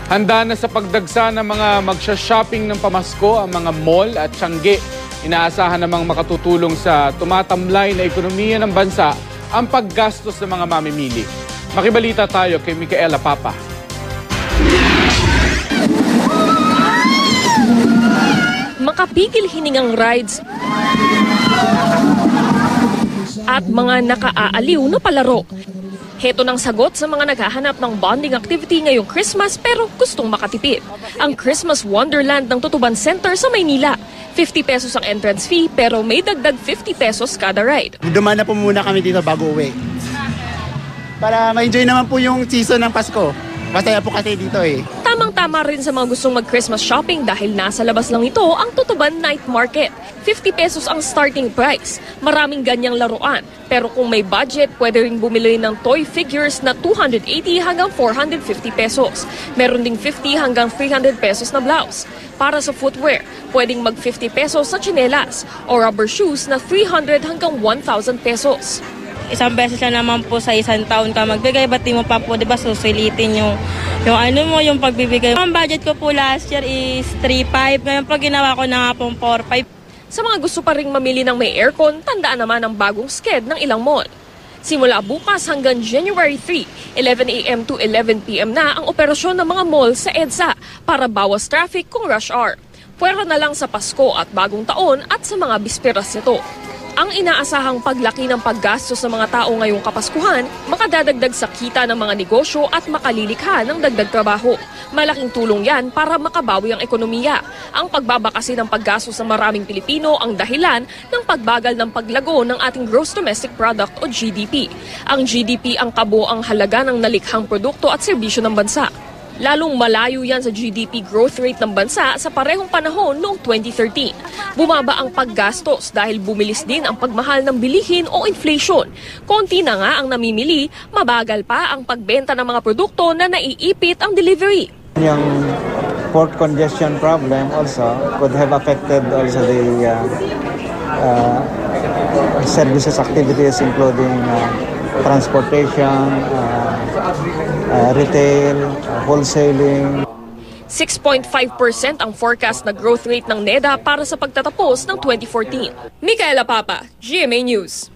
Handa na sa pagdagsa ng mga magsha-shopping ng pamasko ang mga mall at tiyangge. Inaasahan namang makatutulong sa tumatamlay na ekonomiya ng bansa ang paggastos ng mga mamimili. Makibalita tayo kay Micaela Papa. Makapigil hiningang rides at mga nakaaaliw na palaro. Heto ng sagot sa mga naghahanap ng bonding activity ngayong Christmas pero gustong makatipid. Ang Christmas Wonderland ng Tutuban Center sa Maynila. 50 pesos ang entrance fee pero may dagdag 50 pesos kada ride. Dumaan na po muna kami dito bago uwi. Para ma-enjoy naman po yung season ng Pasko. Masaya po kasi dito eh. Tamang-tama rin sa mga gustong mag-Christmas shopping dahil nasa labas lang ito ang Tutuban Night Market. 50 pesos ang starting price. Maraming ganyang laruan. Pero kung may budget, pwede rin bumili ng toy figures na 280 hanggang 450 pesos. Meron ding 50 hanggang 300 pesos na blouse. Para sa footwear, pwedeng mag 50 pesos sa tsinelas o rubber shoes na 300 hanggang 1,000 pesos. Isang beses na naman po sa isang taon ka magbigay, ba't di mo pa po, di ba, susulitin yung pagbibigay. Ang budget ko po last year is 3,500, ngayon pag ginawa ko na nga pong 4,500. Sa mga gusto pa ring mamili ng may aircon, tandaan naman ang bagong sked ng ilang mall. Simula bukas hanggang January 3, 11 a.m. to 11 p.m. na ang operasyon ng mga mall sa EDSA para bawas traffic kung rush hour. Pwera na lang sa Pasko at Bagong Taon at sa mga bisperas nito. Ang inaasahang paglaki ng paggastos ng mga tao ngayong Kapaskuhan, makadadagdag sa kita ng mga negosyo at makalilikha ng dagdag trabaho. Malaking tulong yan para makabawi ang ekonomiya. Ang pagbaba kasi ng paggastos ng maraming Pilipino ang dahilan ng pagbagal ng paglago ng ating Gross Domestic Product o GDP. Ang GDP ang kabuoang halaga ng nalikhang produkto at serbisyo ng bansa. Lalong malayo yan sa GDP growth rate ng bansa sa parehong panahon noong 2013. Bumaba ang paggastos dahil bumilis din ang pagmahal ng bilihin o inflation. Konti na nga ang namimili, mabagal pa ang pagbenta ng mga produkto na naiipit ang delivery. Yung port congestion problem also could have affected also the services activities including transportation, retail, wholesaling. 6.5% ang forecast na growth rate ng NEDA para sa pagtatapos ng 2014. Micaela Papa, GMA News.